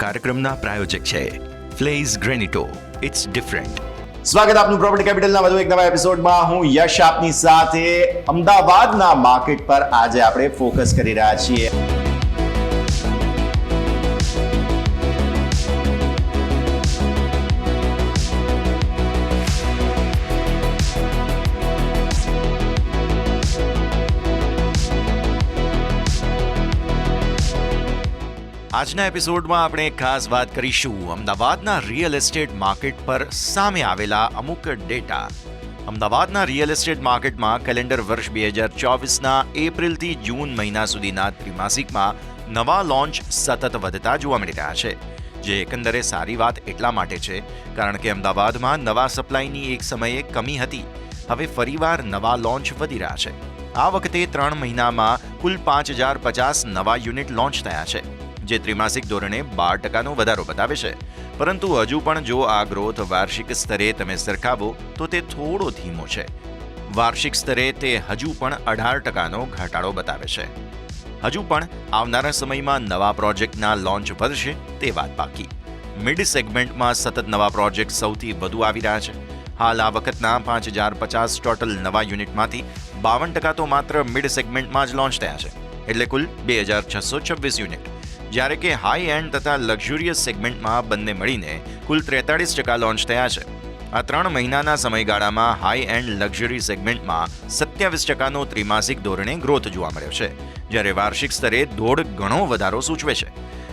કાર્યક્રમના પ્રાયોજક છે ફ્લેઝ ગ્રેનિટો, it's different. સ્વાગત આપનું પ્રોપર્ટી કેપિટલના વધુ એક નવા એપિસોડમાં. હું યશ આપની સાથે અમદાવાદના માર્કેટ પર આજે આપણે ફોકસ કરી રહ્યા છીએ. આજના એપિસોડમાં આપણે ખાસ વાત કરીશું અમદાવાદના રિયલ એસ્ટેટ માર્કેટ પર સામે આવેલા અમુક ડેટા. અમદાવાદના રિયલ એસ્ટેટ માર્કેટમાં કેલેન્ડર વર્ષ 2024ના એપ્રિલથી જૂન મહિના સુધીના ત્રિમાસિકમાં નવા લોન્ચ સતત વધતા જોવા મળી રહ્યા છે, જે એકંદરે સારી વાત એટલા માટે છે કારણ કે અમદાવાદમાં નવા સપ્લાયની એક સમયે કમી હતી. હવે ફરીવાર નવા લોન્ચ વધી રહ્યા છે. આ વખતે 3 મહિનામાં કુલ 5050 નવા યુનિટ લોન્ચ થયા છે, જે ત્રિમાસિક ધોરણે 12% વધારો બતાવે છે. પરંતુ હજુ પણ જો આ ગ્રોથ વાર્ષિક સ્તરે તમે સરખાવો તો તે થોડો ધીમો છે. વાર્ષિક સ્તરે તે હજુ પણ 18%નો ઘટાડો બતાવે છે. હજુ પણ આવનારા સમયમાં નવા પ્રોજેક્ટના લોન્ચ વધશે તે વાત બાકી. મિડ સેગમેન્ટમાં સતત નવા પ્રોજેક્ટ સૌથી વધુ આવી રહ્યા છે. હાલ આ વખતના 5050 ટોટલ નવા યુનિટમાંથી 52% તો માત્ર મિડ સેગમેન્ટમાં જ લોન્ચ થયા છે, એટલે કુલ 2626 યુનિટ. જ્યારે કે હાઈ એન્ડ તથા લક્ઝુરિયસ સેગમેન્ટમાં બંને મળીને કુલ 43% લોન્ચ થયા છે. આ 3 મહિનાના સમયગાળામાં હાઈ એન્ડ લક્ઝરી સેગમેન્ટમાં 27%નો ત્રિમાસિક ધોરણે ગ્રોથ જોવા મળ્યો છે, જ્યારે વાર્ષિક સ્તરે 1.5 ગણો વધારો સૂચવે છે.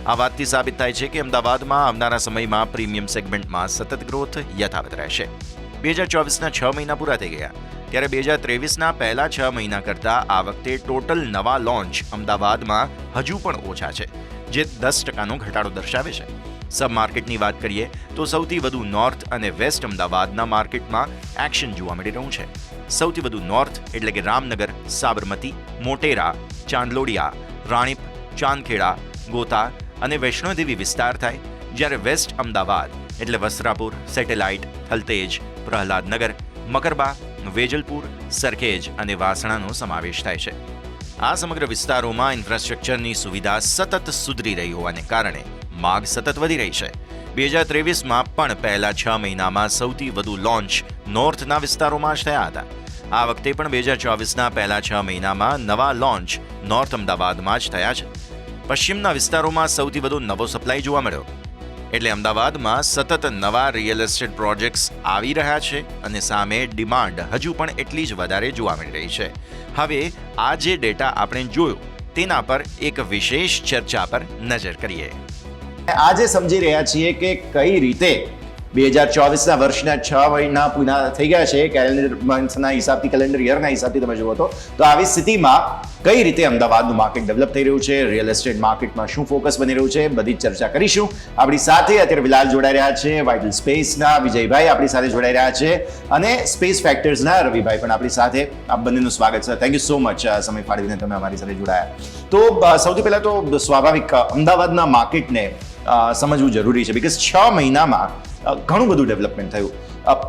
આ વાતથી સાબિત થાય છે કે અમદાવાદમાં આવનારા સમયમાં પ્રીમિયમ સેગમેન્ટમાં સતત ગ્રોથ યથાવત રહેશે. 2024ના 6 મહિના પૂરા થઈ ગયા, ત્યારે 2023ના પહેલા 6 મહિના કરતાં આ વખતે ટોટલ નવા લોન્ચ અમદાવાદમાં હજુ પણ ઓછા છે, જે 10%નો ઘટાડો દર્શાવે છે. સબ માર્કેટની વાત કરીએ તો સૌથી વધુ નોર્થ અને વેસ્ટ અમદાવાદના માર્કેટમાં એક્શન જોવા મળી રહ્યું છે. સૌથી વધુ નોર્થ એટલે કે રામનગર, સાબરમતી, મોટેરા, ચાંદલોડિયા, રાણીપ, ચાંદખેડા, ગોતા અને વૈષ્ણોદેવી વિસ્તાર થાય, જ્યારે વેસ્ટ અમદાવાદ એટલે વસ્ત્રાપુર, સેટેલાઇટ, થલતેજ, પ્રહલાદનગર, મકરબા, વેજલપુર, સરખેજ અને વાસણાનો સમાવેશ થાય છે. આ સમગ્ર વિસ્તારોમાં ઇન્ફ્રાસ્ટ્રક્ચરની સુવિધા સતત સુધરી રહી હોવાને કારણે માંગ સતત વધી રહી છે. 2023માં પણ પહેલા 6 મહિનામાં સૌથી વધુ લોન્ચ નોર્થના વિસ્તારોમાં જ થયા હતા. આ વખતે પણ 2024ના પહેલા 6 મહિનામાં નવા લોન્ચ નોર્થ અમદાવાદમાં જ થયા છે. પશ્ચિમના વિસ્તારોમાં સૌથી વધુ નવો સપ્લાય જોવા મળ્યો. એટલે અમદાવાદમાં સતત નવા રિયલ એસ્ટેટ પ્રોજેક્ટ્સ આવી રહ્યા છે અને સામે ડિમાન્ડ હજુ પણ એટલી જ વધારે જોવા મળી રહી છે. હવે આ જે ડેટા આપણે જોયો તેના પર એક વિશેષ ચર્ચા પર નજર કરીએ. આજે સમજી રહ્યા છીએ કે કઈ રીતે 2024ના વર્ષના 6 મહિના પૂરા થઈ ગયા છે કેલેન્ડર મંથના હિસાબથી, કેલેન્ડર યરના હિસાબથી તમે જુઓ તો આવી સ્થિતિમાં કઈ રીતે અમદાવાદનું માર્કેટ ડેવલપ થઈ રહ્યું છે, રિયલ એસ્ટેટ માર્કેટમાં શું ફોકસ બની રહ્યું છે, બધી જ ચર્ચા કરીશું. આપણી સાથે અત્યારે વિલાલ જોડાઈ રહ્યા છે, વાઇટલ સ્પેસના વિજયભાઈ આપણી સાથે જોડાઈ રહ્યા છે અને સ્પેસ ફેક્ટર્સના રવિભાઈ પણ આપણી સાથે. આપ બંનેનું સ્વાગત છે. થેન્ક યુ સો મચ સમય ફાળવીને તમે અમારી સાથે જોડાયા. તો સૌથી પહેલાં તો સ્વાભાવિક અમદાવાદના માર્કેટને સમજવું જરૂરી છે, બિકોઝ 6 મહિનામાં ઘણું બધું ડેવલપમેન્ટ થયું.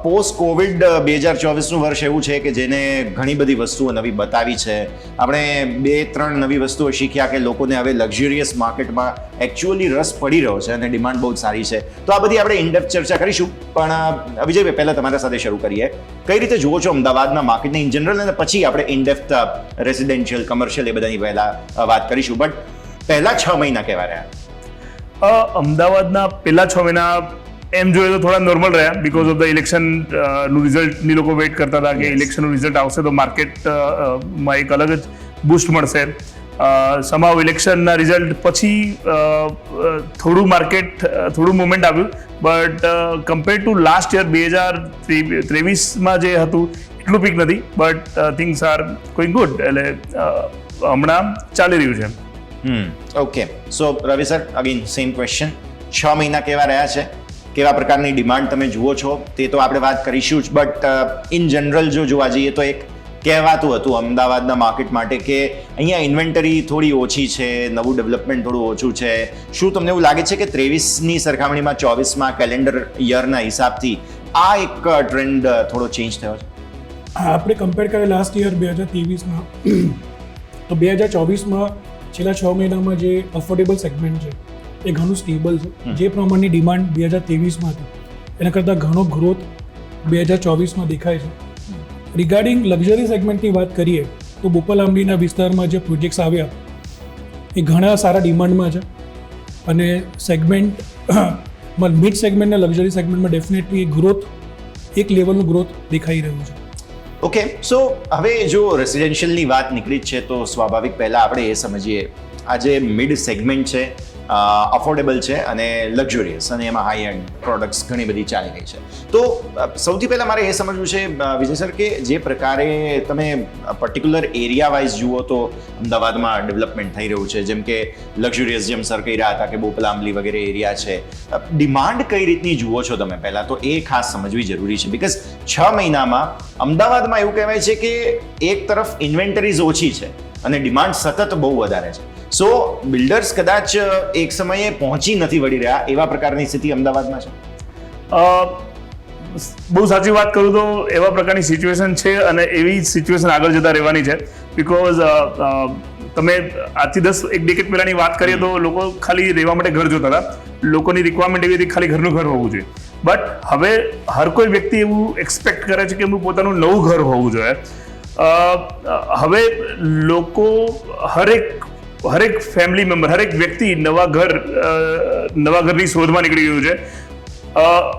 પોસ્ટ કોવિડ 2024નું વર્ષ એવું છે કે જેને ઘણી બધી વસ્તુઓ નવી બતાવી છે. આપણે 2-3 નવી વસ્તુઓ શીખ્યા કે લોકોને હવે લક્ઝુરિયસ માર્કેટમાં એકચ્યુઅલી રસ પડી રહ્યો છે અને ડિમાન્ડ બહુ સારી છે. તો આ બધી આપણે ઇનડેપ્થ ચર્ચા કરીશું. પણ વિજયભાઈ, પહેલાં તમારા સાથે શરૂ કરીએ. કઈ રીતે જુઓ છો અમદાવાદના માર્કેટને ઇન જનરલ, અને પછી આપણે ઇનડેપ્થ રેસિડેન્શિયલ, કમર્શિયલ એ બધાની પહેલાં વાત કરીશું. બટ પહેલા 6 મહિના કેવા રહ્યા? અમદાવાદના પહેલા 6 મહિના એમ જોઈએ તો થોડા નોર્મલ રહ્યા, બીકોઝ ઓફ ધ ઇલેક્શનનું રિઝલ્ટની લોકો વેઇટ કરતા હતા કે ઇલેક્શનનું રિઝલ્ટ આવશે તો માર્કેટમાં એક અલગ જ બૂસ્ટ મળશે. સમાવ ઇલેક્શનના રિઝલ્ટ પછી થોડું માર્કેટ થોડું મુવમેન્ટ આવ્યું, but compare to last year 2023માં જે હતું એટલું પીક નથી, but things are going good. એટલે હમણાં ચાલી રહ્યું છે. Okay, so Ravi sir, again same question. 6 મહિના કેવા રહ્યા છે? કેવા પ્રકારની ડિમાન્ડ તમે જુઓ છો તે તો આપણે વાત કરીશું જ, બટ ઇન જનરલ જો જોવા જઈએ તો એક કહેવાતું હતું અમદાવાદના માર્કેટ માટે કે અહીંયા ઇન્વેન્ટરી થોડી ઓછી છે, નવું ડેવલપમેન્ટ થોડું ઓછું છે. શું તમને એવું લાગે છે કે 23ની સરખામણીમાં 24માં કેલેન્ડર યરના હિસાબથી આ એક ટ્રેન્ડ થોડો ચેન્જ થયો છે? આપણે કમ્પેર કરીએ લાસ્ટ યર 2023માં તો 2024માં છેલ્લા 6 મહિનામાં જે અફોર્ડેબલ સેગમેન્ટ છે એ ઘણું સ્ટેબલ છે. જે પ્રમાણની ડિમાન્ડ 2023માં હતી એના કરતાં ઘણો ગ્રોથ 2024માં દેખાય છે. રિગાર્ડિંગ લક્ઝરી સેગમેન્ટની વાત કરીએ તો બોપલ આંબલીના વિસ્તારમાં જે પ્રોજેક્ટ્સ આવ્યા એ ઘણા સારા ડિમાન્ડમાં છે અને સેગમેન્ટ મિડ સેગમેન્ટ અને લક્ઝરી સેગમેન્ટમાં ડેફિનેટલી ગ્રોથ એક લેવલનું ગ્રોથ દેખાઈ રહ્યું છે. ઓકે, સો હવે જો રેસિડેન્શિયલની વાત નીકળી જ છે તો સ્વાભાવિક પહેલાં આપણે એ સમજીએ આ જે મિડ સેગમેન્ટ છે અફોર્ડેબલ છે અને લક્ઝુરિયસ અને એમાં હાઈ એન્ડ પ્રોડક્ટ્સ ઘણી બધી ચાલી રહી છે. તો સૌથી પહેલાં મારે એ સમજવું છે વિજય સર કે જે પ્રકારે તમે પર્ટિક્યુલર એરિયા વાઇઝ જુઓ તો અમદાવાદમાં ડેવલપમેન્ટ થઈ રહ્યું છે, જેમ કે લક્ઝુરિયસ જેમ સર કહી રહ્યા હતા કે બોપલ આંબલી વગેરે એરિયા છે, ડિમાન્ડ કઈ રીતની જુઓ છો તમે પહેલાં તો એ ખાસ સમજવી જરૂરી છે. બિકોઝ 6 મહિનામાં અમદાવાદમાં એવું કહેવાય છે કે એક તરફ ઇન્વેન્ટરીઝ ઓછી છે અને ડિમાન્ડ સતત બહુ વધારે છે. સો બિલ્ડર્સ કદાચ એક સમયે પહોંચી નથી વળી રહ્યા એવા પ્રકારની સ્થિતિ અમદાવાદમાં છે. બહુ સાચી વાત કરું તો એવા પ્રકારની સિચ્યુએશન છે અને એવી સિચ્યુએશન આગળ જતા રહેવાની છે. બિકોઝ તમે આજથી 1 ડિકેડ પહેલાની વાત કરીએ તો લોકો ખાલી રહેવા માટે ઘર જોતા હતા, લોકોની રિક્વાયરમેન્ટ એવી હતી ખાલી ઘરનું ઘર હોવું જોઈએ. બટ હવે હર કોઈ વ્યક્તિ એવું એક્સપેક્ટ કરે છે કે એમનું પોતાનું નવું ઘર હોવું જોઈએ. હવે લોકો હરેક ફેમિલી મેમ્બર, હરેક વ્યક્તિ નવા ઘરની શોધમાં નીકળી ગયું છે.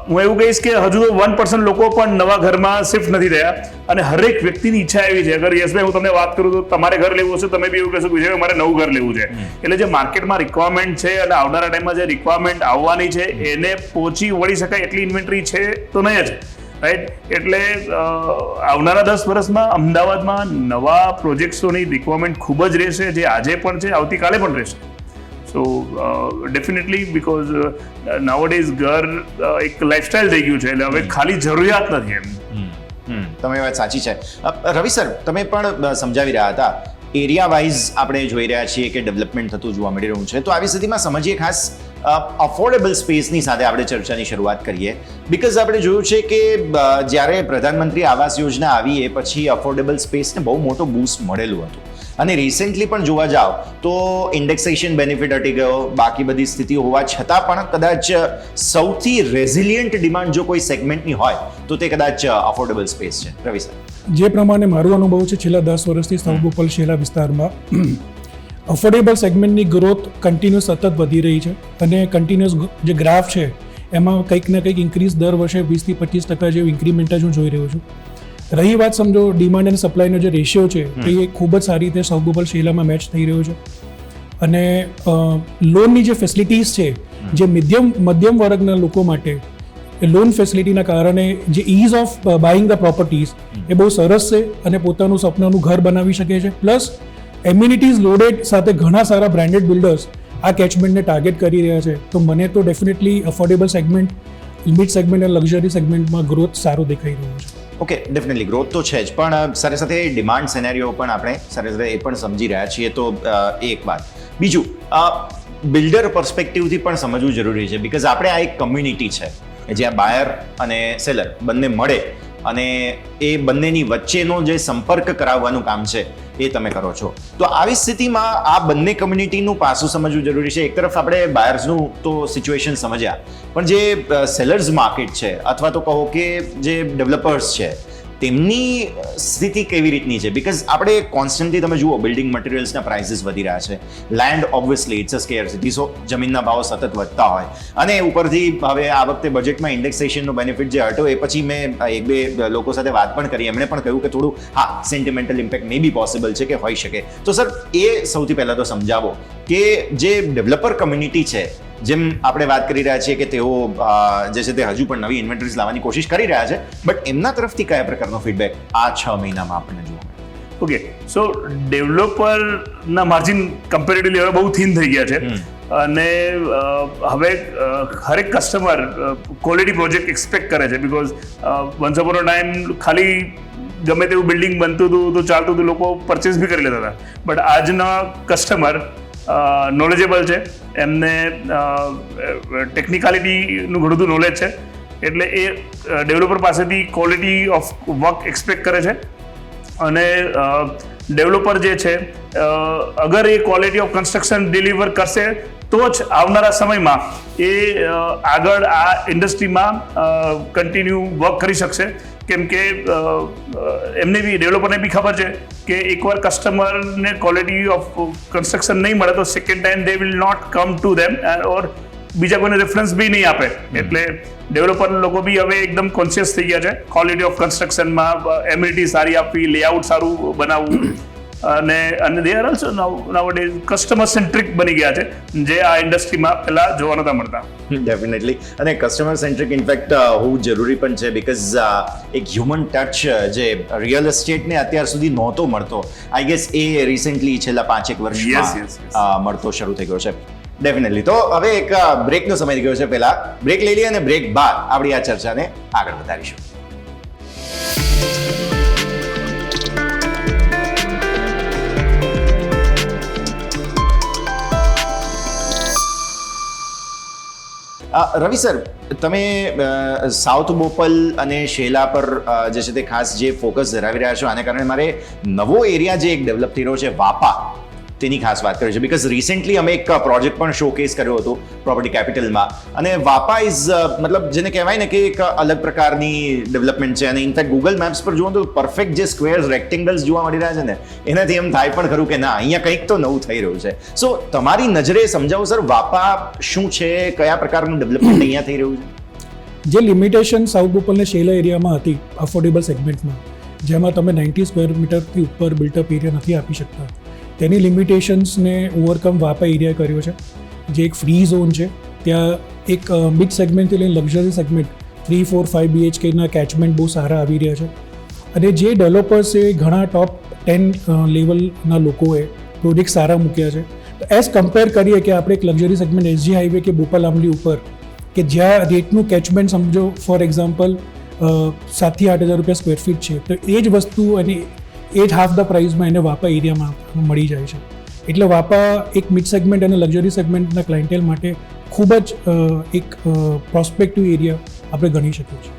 હું એવું કહીશ કે હજુ તો 1% લોકો પણ નવા ઘરમાં શિફ્ટ નથી થયા અને હરેક વ્યક્તિની ઈચ્છા એવી છે. અગર યશભાઈ હું તમને વાત કરું તો તમારે ઘર લેવું હશે, તમે બી એવું કહેશો કે મારે નવું ઘર લેવું છે. એટલે જે માર્કેટમાં રિક્વાયરમેન્ટ છે અને આવનારા ટાઈમમાં જે રિક્વાયરમેન્ટ આવવાની છે એને પહોંચી વળી શકાય એટલી ઇન્વેન્ટરી છે તો નહીં જ, રાઈટ. એટલે આવનારા 10 વર્ષમાં અમદાવાદમાં નવા પ્રોજેક્ટ્સોની રિક્વાયરમેન્ટ ખૂબ જ રહેશે, જે આજે પણ છે, આવતીકાલે પણ રહેશે. સો ડેફિનેટલી બિકોઝ નાઉઅડેઝ ઘર એક લાઇફસ્ટાઇલ થઈ ગયું છે, એટલે હવે ખાલી જરૂરિયાત નથી એમ. તમારી વાત સાચી છે. રવિ સર, તમે પણ સમજાવી રહ્યા હતા એરિયા વાઇઝ આપણે જોઈ રહ્યા છીએ કે ડેવલપમેન્ટ થતું જોવા મળી રહ્યું છે. તો આવી સ્થિતિમાં સમજીએ ખાસ અફોર્ડેબલ સ્પેસની સાથે આપણે ચર્ચાની શરૂઆત કરીએ. બિકોઝ આપણે જોયું છે કે જ્યારે પ્રધાનમંત્રી આવાસ યોજના આવી એ પછી અફોર્ડેબલ સ્પેસને બહુ મોટો બૂસ્ટ મળેલું હતું અને રિસેન્ટલી પણ જોવા જાઓ તો ઇન્ડેક્સેશન બેનિફિટ હટી ગયો, બાકી બધી સ્થિતિઓ હોવા છતાં પણ કદાચ સૌથી રેઝિલિયન્ટ ડિમાન્ડ જો કોઈ સેગમેન્ટની હોય તો તે કદાચ અફોર્ડેબલ સ્પેસ છે. રવિ સર, જે પ્રમાણે મારો અનુભવ છે છેલ્લા 10 વર્ષથી સાઉથ બોપલ શેલા વિસ્તારમાં અફોર્ડેબલ સેગમેન્ટની ગ્રોથ કન્ટિન્યુઅસ સતત વધી રહી છે અને કન્ટિન્યુઅસ જે ગ્રાફ છે એમાં કંઈક ને કંઈક ઇન્ક્રીઝ દર વર્ષે 20-25% જેવું ઇન્ક્રીમેન્ટ જ હું જોઈ રહ્યો છું. રહી વાત સમજો ડિમાન્ડ અને સપ્લાયનો જે રેશિયો છે તો એ ખૂબ જ સારી રીતે સાઉથ બોપલ શેલામાં મેચ થઈ રહ્યો છે અને લોનની જે ફેસિલિટીઝ છે જે મધ્યમ વર્ગના લોકો માટે લોન ફેસિલિટીના કારણે જે ease of buying the properties એ બહુ સરસ છે અને પોતાનું સપનાનું ઘર બનાવી શકે છે. પ્લસ એમ્યુનિટીઝ લોડેડ સાથે ઘણા સારા બ્રાન્ડેડ બિલ્ડર્સ આ કેચમેન્ટને ટાર્ગેટ કરી રહ્યા છે. તો મને તો definitely affordable segment, mid segment અને લક્ઝરી સેગમેન્ટમાં ગ્રોથ સારો દેખાઈ રહ્યો છે. ઓકે, ડેફિનેટલી ગ્રોથ તો છે જ, પણ સાથે સાથે ડિમાન્ડ સેનેરિયો પણ આપણે સાથે સાથે એ પણ સમજી રહ્યા છીએ. તો એક વાત, બીજું બિલ્ડર પર્સપેક્ટિવથી પણ સમજવું જરૂરી છે. બિકોઝ આપણે આ એક કમ્યુનિટી છે જ્યાં બાયર અને સેલર બંને મળે અને એ બંનેની વચ્ચેનો જે સંપર્ક કરાવવાનું કામ છે એ તમે કરો છો. તો આવી સ્થિતિમાં આ બંને કમ્યુનિટીનું પાસું સમજવું જરૂરી છે. એક તરફ આપણે બાયર્સનું તો સિચ્યુએશન સમજ્યા, પણ જે સેલર્સ માર્કેટ છે અથવા તો કહો કે જે ડેવલપર્સ છે તેમની સ્થિતિ કેવી રીતની છે? બિકોઝ આપણે કોન્સ્ટન્ટલી તમે જુઓ બિલ્ડિંગ મટીરિયલ્સના પ્રાઇસીસ વધી રહ્યા છે, લેન્ડ ઓબ્વિયસલી ઇટ્સ અ સ્કેર્સિટી, સો જમીનના ભાવ સતત વધતા હોય અને ઉપરથી હવે આ વખતે બજેટમાં ઇન્ડેક્સેશનનો બેનિફિટ જે હટ્યો એ પછી મેં 1-2 લોકો સાથે વાત પણ કરી, એમણે પણ કહ્યું કે થોડું સેન્ટિમેન્ટલ ઇમ્પેક્ટ મે બી પોસિબલ છે કે હોઈ શકે. તો સર એ સૌથી પહેલાં તો સમજાવો કે જે ડેવલપર કમ્યુનિટી છે, જેમ આપણે વાત કરી રહ્યા છીએ કે તેઓ જે છે તે હજુ પણ નવી ઇન્વેન્ટરીઝ લાવવાની કોશિશ કરી રહ્યા છે, બટ એમના તરફથી કયા પ્રકારનો ફીડબેક આ 6 મહિનામાં આપણને જોવા મળે? ઓકે, સો ડેવલપરના માર્જિન કમ્પેરેટિવલી હવે બહુ થીન થઈ ગયા છે અને હવે હરેક કસ્ટમર ક્વોલિટી પ્રોજેક્ટ એક્સપેક્ટ કરે છે. Because once upon a time ખાલી ગમે તેવું બિલ્ડિંગ બનતું હતું તો ચાલતું હતું, લોકો પરચેસ બી કરી લેતા હતા. બટ આજના કસ્ટમર નોલેજેબલ છે, એમને ટેકનિકાલિટીનું ઘણું બધું નોલેજ છે, એટલે એ ડેવલપર પાસેથી ક્વોલિટી ઓફ વર્ક એક્સપેક્ટ કરે છે અને ડેવલપર જે છે અગર એ ક્વોલિટી ઓફ કન્સ્ટ્રક્શન ડિલિવર કરશે તો જ આવનારા સમયમાં એ આગળ આ ઇન્ડસ્ટ્રીમાં કન્ટિન્યુ વર્ક કરી શકશે. કેમ કે એમને બી ડેવલપરને બી ખબર છે કે એકવાર કસ્ટમરને ક્વોલિટી ઓફ કન્સ્ટ્રક્શન નહીં મળે તો second time they will not come to them or બીજા કોઈને રેફરન્સ બી નહીં આપે. એટલે ડેવલપર લોકો બી હવે એકદમ કોન્શિયસ થઈ ગયા છે ક્વોલિટી ઓફ કન્સ્ટ્રક્શનમાં, એમ્યુનિટી સારી આપવી, લેઆઉટ સારું બનાવવું, અને they are also nowadays customer centric બની ગયા છે, જે આ ઇન્ડસ્ટ્રીમાં પહેલા જોવા નતા મળતા. ડેફિનેટલી. અને કસ્ટમર સેન્ટ્રિક ઇનફેક્ટ હોવું જરૂરી પણ છે, બીકોઝ એક હ્યુમન ટચ જે રિયલ એસ્ટેટને અત્યાર સુધી નહોતો મળતો, આઈ ગેસ એ રિસેન્ટલી છેલ્લા 5-1 વર્ષમાં મળતો શરૂ થઈ ગયો છે. ડેફિનેટલી. તો હવે એક બ્રેકનો સમય થઈ ગયો છે. પહેલા બ્રેક લઈ લઈએ અને બ્રેક બાદ આપણી આ ચર્ચાને આગળ વધારીશું. રવિ સર, તમે સાઉથ બોપલ અને શેલા પર જે છે તે ખાસ જે ફોકસ ધરાવી રહ્યા છો, આને કારણે મારે નવો એરિયા જે એક ડેવલપ થઈ રહ્યો છે વાપા, તેની ખાસ વાત કરી છે. બીકોઝ રિસેન્ટલી અમે એક પ્રોજેક્ટ પણ શોકેસ કર્યો હતો પ્રોપર્ટી કેપિટલમાં, અને વાપા ઇઝ મતલબ જેને કહેવાય ને કે એક અલગ પ્રકારની ડેવલપમેન્ટ છે. અને ઇનફેક્ટ ગૂગલ મેપ્સ પર જુઓ તો પરફેક્ટ જે સ્ક્વેર્સ, રેક્ટેંગલ્સ જોવા મળી રહ્યા છે ને, એનાથી એમ થાય પણ ખરું કે ના, અહીંયા કંઈક તો નવું થઈ રહ્યું છે. સો તમારી નજરે સમજાવો સર, વાપા શું છે, કયા પ્રકારનું ડેવલપમેન્ટ અહીંયા થઈ રહ્યું છે? જે લિમિટેશન સાઉથ બોપલ અને શેલા એરિયામાં હતી અફોર્ડેબલ સેગમેન્ટમાં, જેમાં તમે 90 સ્ક્વેર મીટરથી ઉપર બિલ્ટઅપ એરિયા નથી આપી શકતા, તેની લિમિટેશન્સને ઓવરકમ વાપા એરિયા કર્યો છે, જે એક ફ્રી ઝોન છે. ત્યાં એક મિડ સેગમેન્ટથી લઈને લક્ઝરી સેગમેન્ટ 3, 4, 5 BHKના કેચમેન્ટ બહુ સારા આવી રહ્યા છે. અને જે ડેવલપર્સે ઘણા ટોપ 10 લેવલના લોકોએ પ્રોજેક્ટ સારા મૂક્યા છે. તો એઝ કમ્પેર કરીએ કે આપણે એક લક્ઝરી સેગમેન્ટ SG હાઈવે કે બોપલ આંબલી ઉપર, કે જ્યાં રેટનું કેચમેન્ટ સમજો ફોર એક્ઝામ્પલ 7,000 થી 8,000 રૂપિયા સ્ક્વેર ફીટ છે, તો એ જ વસ્તુ અને એ જ હાફ ધ પ્રાઇસમાં એને વાપા એરિયામાં મળી જાય છે. એટલે વાપા એક મિડ સેગમેન્ટ અને લક્ઝરી સેગમેન્ટના ક્લાયન્ટેલ માટે ખૂબ જ એક પ્રોસ્પેક્ટિવ એરિયા આપણે ગણી શકીએ છીએ.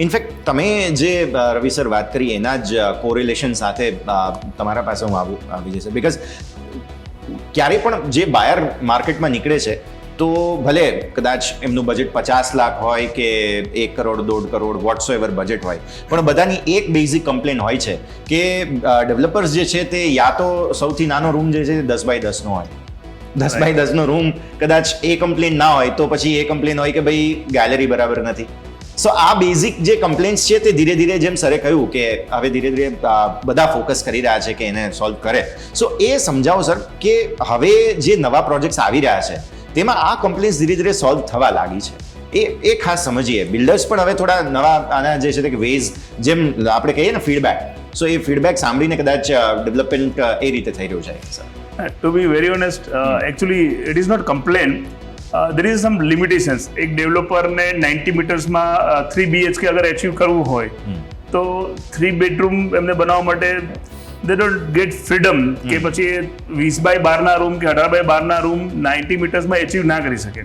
ઇનફેક્ટ તમે જે રવિ સર વાત કરી એના જ કોરિલેશન સાથે તમારા પાસે હું આવી જશે. બીકોઝ ક્યારે પણ જે બાયર માર્કેટમાં નીકળે છે તો ભલે કદાચ એમનું બજેટ 50 લાખ હોય કે 1 કરોડ 1.5 કરોડ વોટ્સો એવર બજેટ હોય, પણ બધાની એક બેઝિક કમ્પ્લેન હોય છે કે ડેવલપર્સ જે છે તે યા તો સૌથી નાનો રૂમ જે છે 10 બાય 10નો હોય, 10 બાય 10નો રૂમ કદાચ એ કમ્પ્લેન ના હોય તો પછી એ કમ્પ્લેન હોય કે ભાઈ ગેલેરી બરાબર નથી. સો આ બેઝિક જે કમ્પ્લેન્ટ્સ છે તે ધીરે ધીરે, જેમ સરે કહ્યું કે હવે ધીરે ધીરે બધા ફોકસ કરી રહ્યા છે કે એને સોલ્વ કરે. સો એ સમજાવો સર કે હવે જે નવા પ્રોજેક્ટ્સ આવી રહ્યા છે તેમાં આ કમ્પ્લેન્ટ્સ ધીરે ધીરે સોલ્વ થવા લાગી છે, એ ખાસ સમજીએ. બિલ્ડર્સ પણ હવે થોડા નવા આના જે છે તે વેઝ, જેમ આપણે કહીએ ને ફીડબેક, સો એ ફીડબેક સાંભળીને કદાચ ડેવલપમેન્ટ એ રીતે થઈ રહ્યું છે. To be very honest, actually it is not complain, there is some limitations. એક ડેવલપરને 90 મીટર્સમાં 3 BHK અગર એચીવ કરવું હોય તો 3 બેડરૂમ એમને બનાવવા માટે they don't get freedom કે પછી 20 બાય 12ના રૂમ કે 18 બાય 12ના રૂમ 90 મીટર્સમાં એચીવ ના કરી શકે.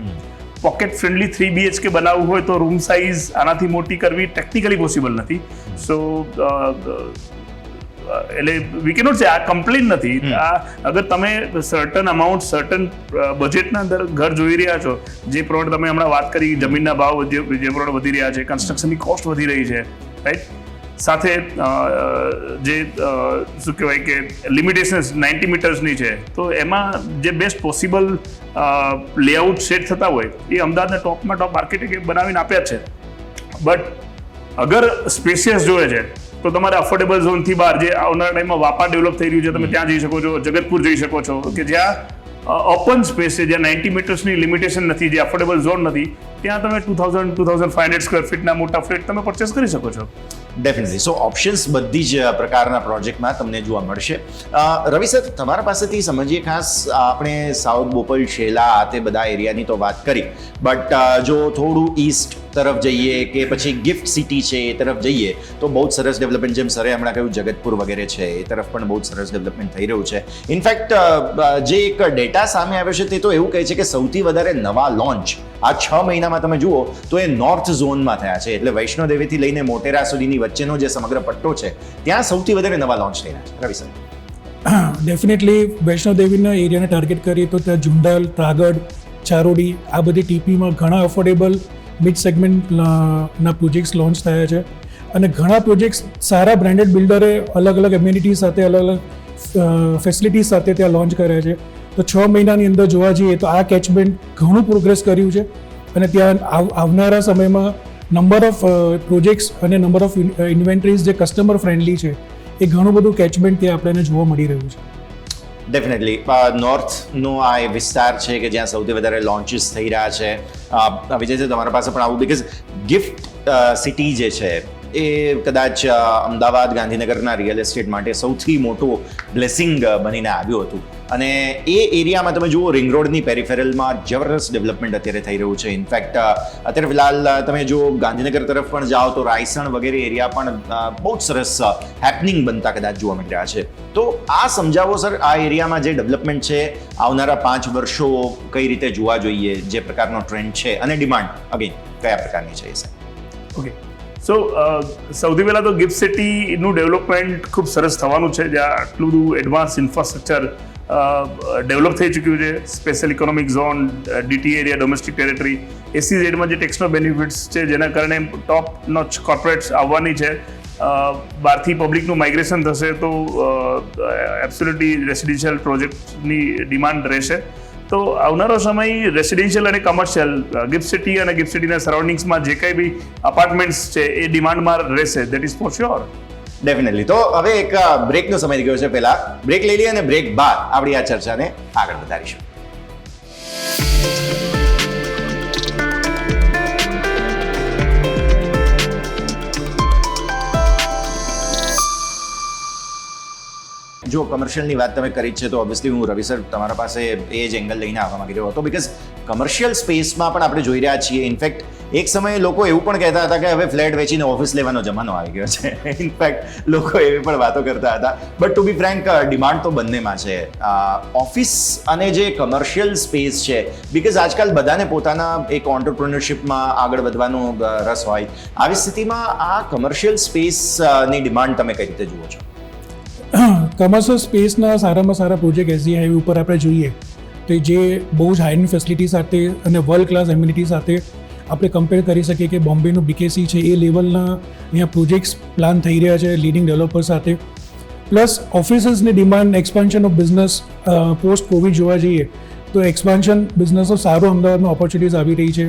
પોકેટ ફ્રેન્ડલી 3 BHK બનાવવું હોય તો રૂમ સાઇઝ આનાથી મોટી કરવી ટેકનિકલી પોસિબલ નથી. સો એટલે વી કેનોટ સે આ કમ્પ્લેન નથી. આ અગર તમે સર્ટન અમાઉન્ટ, સર્ટન બજેટના અંદર ઘર જોઈ રહ્યા છો, જે પ્રમાણે તમે હમણાં વાત કરી, જમીનના ભાવ જે પ્રમાણે વધી રહ્યા છે, કન્સ્ટ્રક્શનની કોસ્ટ વધી રહી છે, રાઈટ, સાથે જે શું કહેવાય કે લિમિટેશન્સ 90 મીટર્સની છે, તો એમાં જે બેસ્ટ પોસિબલ લેઆઉટ સેટ થતા હોય એ અમદાવાદના ટોપમાં ટોપ આર્કિટેક્ટ બનાવીને આપ્યા છે. બટ અગર સ્પેશિયસ જોઈએ છે તો તમારે અફોર્ડેબલ ઝોનથી બહાર, જે આવનારા ટાઈમમાં વાપા ડેવલપ થઈ રહ્યું છે, તમે ત્યાં જઈ શકો છો, જગતપુર જઈ શકો છો, કે જ્યાં ઓપન સ્પેસ છે, જ્યાં 90 મીટર્સની લિમિટેશન નથી, જે અફોર્ડેબલ ઝોન નથી, ત્યાં તમે 2,000-2,500 સ્ક્વેર ફીટના મોટા ફ્લેટ તમે પરચેસ કરી શકો છો. ડેફિનેટલી. સો ઓપ્શન્સ બધી જ પ્રકારના પ્રોજેક્ટમાં તમને જોવા મળશે. રવિ સર, તમારા પાસેથી સમજીએ, ખાસ આપણે સાઉથ બોપલ, શેલા, તે બધા એરિયાની તો વાત કરી, બટ જો થોડું ઈસ્ટ તરફ જઈએ કે પછી ગિફ્ટ સિટી છે એ તરફ જઈએ તો બહુ જ સરસ ડેવલપમેન્ટ, જેમ સરે હમણાં કહ્યું જગતપુર વગેરે છે, એ તરફ પણ બહુ જ સરસ ડેવલપમેન્ટ થઈ રહ્યું છે. ઇનફેક્ટ જે એક ડેટા સામે આવ્યો છે તે તો એવું કહે છે કે સૌથી વધારે નવા લોન્ચ આ 6 મહિનામાં તમે જુઓ તો એ નોર્થ ઝોનમાં થયા છે. એટલે વૈષ્ણોદેવીથી લઈને મોટેરા સુધીની વચ્ચેનો જે સમગ્ર પટ્ટો છે ત્યાં સૌથી વધારે નવા લોન્ચ થઈ રહ્યા છે. રવિ સર, ડેફિનેટલી વૈષ્ણોદેવીના એરિયાને ટાર્ગેટ કરીએ તો ત્યાં જુંડાલ, ત્રાગડ, ચારોડી, આ બધી ટીપીમાં ઘણા અફોર્ડેબલ મિડ સેગમેન્ટ ના પ્રોજેક્ટ્સ લોન્ચ થયા છે અને ઘણા પ્રોજેક્ટ્સ સારા બ્રાન્ડેડ બિલ્ડરે અલગ અલગ એમ્યુનિટીઝ સાથે અલગ અલગ ફેસિલિટીઝ સાથે ત્યાં લોન્ચ કર્યા છે. તો 6 મહિનાની અંદર જોવા જઈએ તો આ કેચમેન્ટ ઘણું પ્રોગ્રેસ કર્યું છે અને ત્યાં આવનારા સમયમાં નંબર ઓફ પ્રોજેક્ટ્સ અને નંબર ઓફ ઇન્વેન્ટરીઝ જે કસ્ટમર ફ્રેન્ડલી છે એ ઘણું બધું કેચમેન્ટ ત્યાં આપણને જોવા મળી રહ્યું છે. ડેફિનેટલી નોર્થનો આ એ વિસ્તાર છે કે જ્યાં સૌથી વધારે લોન્ચીસ થઈ રહ્યા છે. વિજયજી, તમારા પાસે પણ આવું, બિકોઝ ગિફ્ટ સિટી જે છે એ કદાચ અમદાવાદ ગાંધીનગરના રિયલ એસ્ટેટ માટે સૌથી મોટું બ્લેસિંગ બનીને આવ્યું હતું અને એ એરિયામાં તમે જુઓ રિંગ રોડની પેરિફેરલમાં જબરદસ્ત ડેવલપમેન્ટ અત્યારે થઈ રહ્યું છે. ઇનફેક્ટ અત્યારે ફિલહાલ તમે જો ગાંધીનગર તરફ પણ જાઓ તો રાયસણ વગેરે એરિયા પણ બહુ જ સરસ હેપનિંગ બનતા કદાચ જોવા મળી રહ્યા છે. તો આ સમજાવો સર, આ એરિયામાં જે ડેવલપમેન્ટ છે આવનારા 5 વર્ષો કઈ રીતે જોવા જોઈએ, જે પ્રકારનો ટ્રેન્ડ છે અને ડિમાન્ડ અગેન કયા પ્રકારની છે એ સર? ઓકે, સો સૌથી પહેલાં તો ગિફ્ટ સિટીનું ડેવલપમેન્ટ ખૂબ સરસ થવાનું છે, જ્યાં આટલું બધું એડવાન્સ ઇન્ફ્રાસ્ટ્રક્ચર ડેવલપ થઈ ચૂક્યું છે. Special economic zone, DT area, domestic territory, SEZમાં જે ટેક્સનો બેનિફિટ્સ છે જેના કારણે ટોપ નોચ કોર્પોરેટ્સ આવવાની છે. બહારથી પબ્લિકનું માઇગ્રેશન થશે તો એબ્સોલ્યુટલી રેસિડેન્શિયલ પ્રોજેક્ટની ડિમાન્ડ રહેશે. તો આવનારો સમય રેસિડેન્શિયલ અને કમર્શિયલ ગિફ્ટ સિટી અને ગિફ્ટ સિટીના સરાઉન્ડિંગ્સમાં જે કંઈ બી અપાર્ટમેન્ટ્સ છે એ ડિમાન્ડમાં રહેશે, that is for sure. Definitely. તો હવે એક બ્રેકનો સમય થઈ ગયો છે. પહેલા બ્રેક લઈ લઈએ અને બ્રેક બાદ આપણી આ ચર્ચાને આગળ વધારીશું. જો કમર્શિયલની વાત તમે કરી છે તો ઓબ્વિયસલી હું રવિ સર તમારા પાસે એ જ એંગલ લઈને આવવા માંગી રહ્યો હતો, બિકોઝ કમર્શિયલ સ્પેસમાં પણ આપણે જોઈ રહ્યા છીએ. ઇનફેક્ટ એક સમયે લોકો એવું પણ કહેતા હતા કે હવે ફ્લેટ વેચીને ઓફિસ લેવાનો જમાનો આવી ગયો છે. ઇનફેક્ટ લોકો એવી પણ વાતો કરતા હતા. But to be frank, demand તો બંનેમાં છે, ઓફિસ અને જે કમર્શિયલ સ્પેસ છે, બિકોઝ આજકાલ બધાને પોતાના એક ઓન્ટરપ્રિન્યોરશિપમાં આગળ વધવાનો રસ હોય. આવી સ્થિતિમાં આ કમર્શિયલ સ્પેસની ડિમાન્ડ તમે કઈ રીતે જુઓ છો? કમર્શિયલ સ્પેસના સારામાં સારા પ્રોજેક્ટ SG હાઈવે ઉપર આપણે જોઈએ તો જે બહુ જ હાઈ એન્ડ ફેસિલિટી સાથે અને વર્લ્ડ ક્લાસ એમ્યુનિટી સાથે આપણે કમ્પેર કરી શકીએ કે બોમ્બેનું BKC છે એ લેવલના અહીંયા પ્રોજેક્ટ્સ પ્લાન થઈ રહ્યા છે લીડિંગ ડેવલપર સાથે. પ્લસ ઓફિસીસની demand, expansion of business post Covid જોવા જઈએ તો એક્સપાન્શન બિઝનેસનો સારો અમદાવાદમાં ઓપોર્ચ્યુનિટીઝ આવી રહી છે.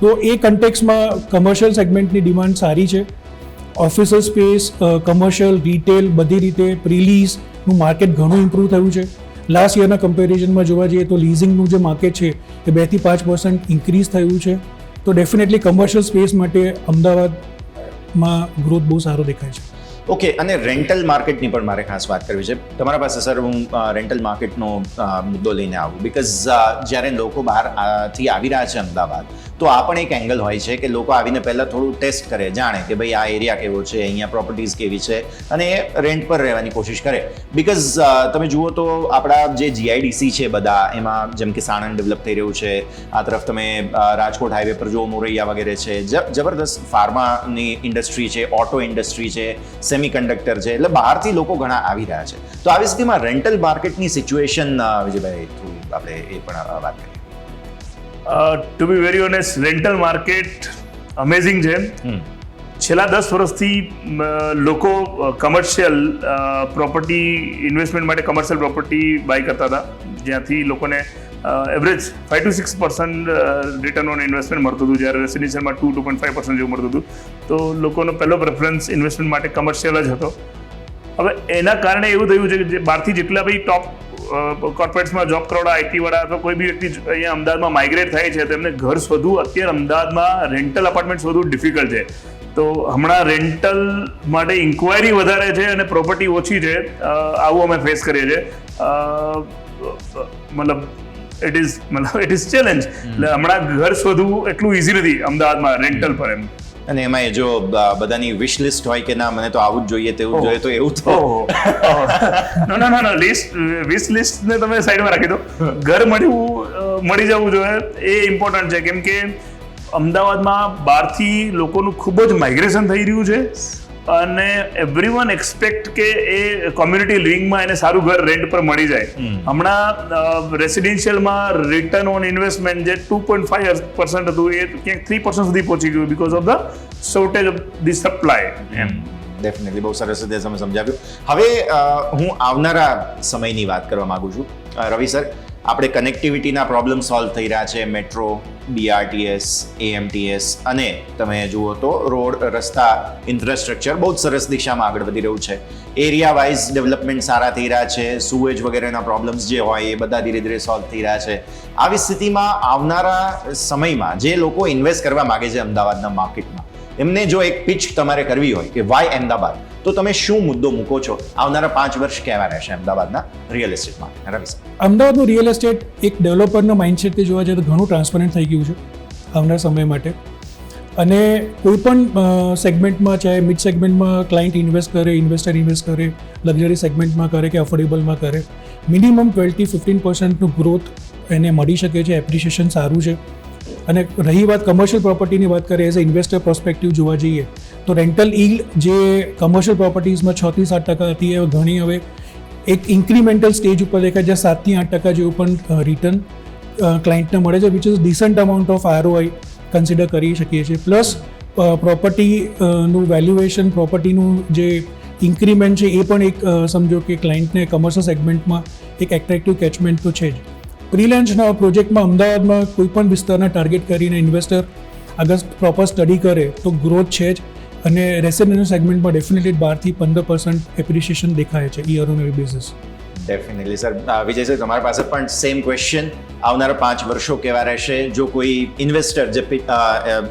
તો એ કન્ટેક્સમાં કમર્શિયલ સેગમેન્ટની ડિમાન્ડ સારી છે. ઓફિસર સ્પેસ, કમર્શિયલ, રિટેલ બધી રીતે પ્રીલીઝનું માર્કેટ ઘણું ઇમ્પ્રૂવ થયું છે. લાસ્ટ યરના કમ્પેરિઝનમાં જોવા જઈએ તો લીઝિંગનું જે માર્કેટ છે એ 2 થી 5% ઇન્ક્રીઝ થયું છે. તો ડેફિનેટલી કમર્શિયલ સ્પેસ માટે અમદાવાદમાં ગ્રોથ બહુ સારો દેખાય છે. ઓકે, અને રેન્ટલ માર્કેટની પણ મારે ખાસ વાત કરવી છે તમારા પાસે સર. હું રેન્ટલ માર્કેટનો મુદ્દો લઈને આવું, બિકોઝ જ્યારે લોકો બહારથી આવી રહ્યા છે અમદાવાદ, તો આ પણ એક એંગલ હોય છે કે લોકો આવીને પહેલાં થોડું ટેસ્ટ કરે, જાણે કે ભાઈ આ એરિયા કેવો છે, અહીંયા પ્રોપર્ટીઝ કેવી છે, અને એ રેન્ટ પર રહેવાની કોશિશ કરે. બિકોઝ તમે જુઓ તો આપણા જે GIDC છે બધા, એમાં જેમ કે સાણંદ ડેવલપ થઈ રહ્યું છે, આ તરફ તમે રાજકોટ હાઈવે પર જુઓ મોરૈયા વગેરે છે, જબરદસ્ત ફાર્માની ઇન્ડસ્ટ્રી છે, ઓટો ઇન્ડસ્ટ્રી છે, સેમિકન્ડક્ટર છે, એટલે બહારથી લોકો ઘણા આવી રહ્યા છે. તો આવી સ્થિતિમાં રેન્ટલ માર્કેટની સિચ્યુએશન વિજયભાઈ થ્રુ આપણે એ પણ વાત કરીએ. To be very honest, rental market amazing છે. છેલ્લા 10 વર્ષથી લોકો કમર્શિયલ પ્રોપર્ટી ઇન્વેસ્ટમેન્ટ માટે કમર્શિયલ પ્રોપર્ટી બાય કરતા હતા, જ્યાંથી લોકોને average 5 to 6% return on investment મળતું હતું, જ્યારે રેસિડેન્શિયલમાં 2.5% જેવું મળતું હતું. તો લોકોનો પહેલો પ્રેફરન્સ ઇન્વેસ્ટમેન્ટ માટે કમર્શિયલ જ હતો. હવે એના કારણે એવું થયું છે કે બહારથી જેટલા બી ટોપ કોર્પોરેટ્સમાં જોબ કરવાળા IT વાળા અથવા કોઈ બી વ્યક્તિ અહીંયા અમદાવાદમાં માઇગ્રેટ થાય છે તો એમને ઘર શોધવું અત્યારે અમદાવાદમાં રેન્ટલ અપાર્ટમેન્ટ શોધવું ડિફિકલ્ટ છે. તો હમણાં રેન્ટલ માટે ઇન્ક્વાયરી વધારે છે અને પ્રોપર્ટી ઓછી છે, આવું અમે ફેસ કરીએ છીએ. મતલબ ઇટ ઇઝ ચેલેન્જ. એટલે હમણાં ઘર શોધવું એટલું ઇઝી નથી અમદાવાદમાં રેન્ટલ પર એમ. અને એમાં જો બધાની વિશ લિસ્ટ હોય કે ના મને તો આવું જ જોઈએ તેવું જોઈએ, તો એવું તો ના વિશ લિસ્ટને તમે સાઈડમાં રાખી દો. ઘર મળી જવું જોઈએ એ ઇમ્પોર્ટન્ટ છે, કેમ કે અમદાવાદમાં બહારથી લોકોનું ખૂબ જ માઇગ્રેશન થઈ રહ્યું છે અને એવરીવન એક્સપેક્ટ કે એ કોમ્યુનિટી લિવિંગમાં એને સારું ઘર રેન્ટ પર મળી જાય. હમણાં રેસિડેન્શિયલમાં રિટર્ન ઓન ઇન્વેસ્ટમેન્ટ જે 2.5% હતું એ ક્યાંક 3% સુધી પહોંચી ગયું because of the shortage of the supply. એમ ડેફિનેટલી બહુ સરસ રીતે તમે સમજાવ્યું. હવે હું આવનારા સમયની વાત કરવા માંગુ છું. રવિ સર, આપણે કનેક્ટિવિટીના પ્રોબ્લેમ સોલ્વ થઈ રહ્યા છે. મેટ્રો, BRTS, AMTS અને તમે જુઓ તો રોડ, રસ્તા, ઇન્ફ્રાસ્ટ્રક્ચર બહુ જ સરસ દિશામાં આગળ વધી રહ્યું છે. એરિયા વાઇઝ ડેવલપમેન્ટ સારા થઈ રહ્યા છે. સુએજ વગેરેના પ્રોબ્લેમ્સ જે હોય એ બધા ધીરે ધીરે સોલ્વ થઈ રહ્યા છે. આવી સ્થિતિમાં આવનારા સમયમાં જે લોકો ઇન્વેસ્ટ કરવા માગે છે અમદાવાદના માર્કેટમાં, એમને જો એક પિચ તમારે કરવી હોય કે વાય અમદાવાદ, તો તમે શું મુદ્દો મૂકો છો? આવનારા 5 વર્ષ કેવા રહેશે અમદાવાદના રિયલ એસ્ટેટમાં? રવિ સર, અમદાવાદનું રિયલ એસ્ટેટ એક ડેવલપરના માઇન્ડસેટથી જોવા જઈએ તો ઘણું ટ્રાન્સપરન્ટ થઈ ગયું છે આવનાર સમય માટે. અને કોઈ પણ સેગમેન્ટમાં, ચાહે મિડ સેગમેન્ટમાં ક્લાયન્ટ ઇન્વેસ્ટર ઇન્વેસ્ટ કરે, લક્ઝરી સેગમેન્ટમાં કરે કે અફોર્ડેબલમાં કરે, મિનિમમ 12-15% ગ્રોથ એને મળી શકે છે. એપ્રિશિએશન સારું છે. અને રહી વાત કમર્શિયલ પ્રોપર્ટીની વાત કરીએ, એઝ અ ઇન્વેસ્ટર પર્સપેક્ટિવ જોવા જઈએ તો રેન્ટલ ઈલ્ડ જે કમર્શિયલ પ્રોપર્ટીઝમાં 6-7% હતી એ ઘણી હવે એક ઇન્ક્રીમેન્ટલ સ્ટેજ ઉપર દેખાય છે. 7-8% જેવું પણ રિટર્ન ક્લાયન્ટને મળે છે, which is decent amount of ROI consider કરી શકીએ છીએ. પ્લસ પ્રોપર્ટીનું વેલ્યુએશન, પ્રોપર્ટીનું જે ઇન્ક્રીમેન્ટ છે એ પણ એક સમજો કે ક્લાયન્ટને કમર્શિયલ સેગમેન્ટમાં એક એટ્રેક્ટિવ કેચમેન્ટ તો છે જ. પ્રીલોન્ચના પ્રોજેક્ટમાં અમદાવાદમાં કોઈ પણ વિસ્તારના ટાર્ગેટ કરીને ઇન્વેસ્ટર અગર પ્રોપર સ્ટડી કરે તો ગ્રોથ છે જ. અને રેસિડેન્શિયલ સેગમેન્ટમાં ડેફિનેટલી 12-15% એપ્રિશિએશન દેખાય છે year on year basis. Definitely sir. Vijay sir, તમારી પાસે પણ સેમ ક્વેશ્ચન. આવનારા 5 વર્ષો કેવા રહેશે? જો કોઈ ઇન્વેસ્ટર જે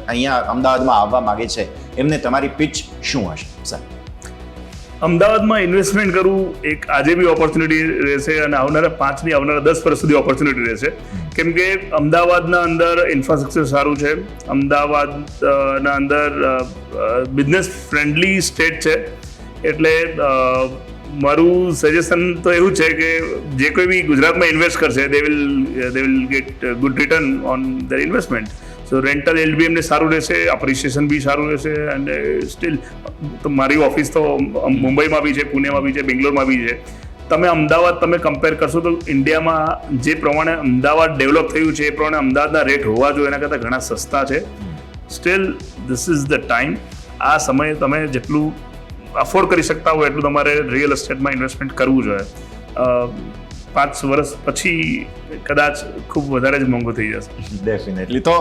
અહીંયા અમદાવાદમાં આવવા માગે છે, એમને તમારી પિચ શું હશે સર? અમદાવાદમાં ઇન્વેસ્ટમેન્ટ કરવું એક આજે બી ઓપોર્ચ્યુનિટી રહેશે અને આવનારા 10 વર્ષ સુધી ઓપોર્ચ્યુનિટી રહેશે. કેમ કે અમદાવાદના અંદર ઇન્ફ્રાસ્ટ્રક્ચર સારું છે. અમદાવાદના અંદર બિઝનેસ ફ્રેન્ડલી સ્ટેટ છે. એટલે મારું સજેશન તો એવું છે કે જે કોઈ બી ગુજરાતમાં ઇન્વેસ્ટ કરશે they will get good return on their investment. So rental yield બી એમને સારું રહેશે, અપ્રિશિએશન બી સારું રહેશે. અને સ્ટીલ તો મારી ઓફિસ તો મુંબઈમાં બી છે, પુણેમાં બી છે, બેંગ્લોરમાં બી છે. તમે અમદાવાદ તમે કમ્પેર કરશો તો ઇન્ડિયામાં જે પ્રમાણે અમદાવાદ ડેવલપ થયું છે એ પ્રમાણે અમદાવાદના રેટ હોવા જોઈએ એના કરતાં ઘણા સસ્તા છે. Steel this is the time. આ સમયે તમે જેટલું અફોર્ડ કરી શકતા હોય એટલું તમારે રિયલ એસ્ટેટમાં ઇન્વેસ્ટમેન્ટ કરવું જોઈએ. 5 વર્ષ પછી કદાચ ખૂબ વધારે જ મોંઘું થઈ જશે. ડેફિનેટલી. તો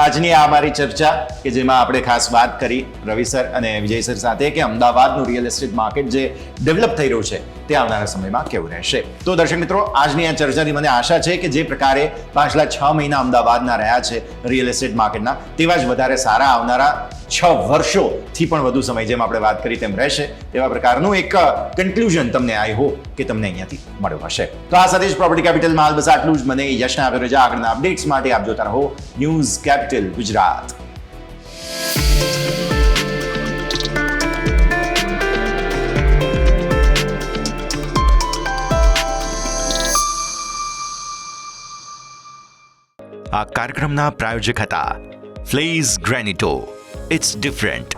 આજની આ અમારી ચર્ચા કે જેમાં આપણે ખાસ વાત કરી રવિ સર અને વિજય સર સાથે કે અમદાવાદનું રિયલ એસ્ટેટ માર્કેટ જે ડેવલપ થઈ રહ્યું છે તે આવનારા સમયમાં કેવું રહેશે. તો દર્શક મિત્રો, આજની આ ચર્ચાની મને આશા છે કે જે પ્રકારે પાછલા 6 મહિના અમદાવાદના રહ્યા છે રિયલ એસ્ટેટ માર્કેટના, તેવા જ વધારે સારા આવનારા 6 વર્ષોથી પણ વધુ સમય જેમ આપણે વાત કરી તેમ રહેશે. તેવા પ્રકારનું એક કન્ક્લુઝન તમને આઈ હોપ કે તમને અહીંયાથી મળ્યું હશે. તો આ સાથે જ પ્રોપર્ટી કેપિટલમાં હાલ બસ આટલું જ. મને યશના આવ્યો રજા. આગળના અપડેટ્સ માટે આપ જોતા રહો ન્યૂઝ કેપિટલ ગુજરાત. આ કાર્યક્રમના પ્રાયોજક હતા ફ્લેઝ ગ્રેનિટો. It's different.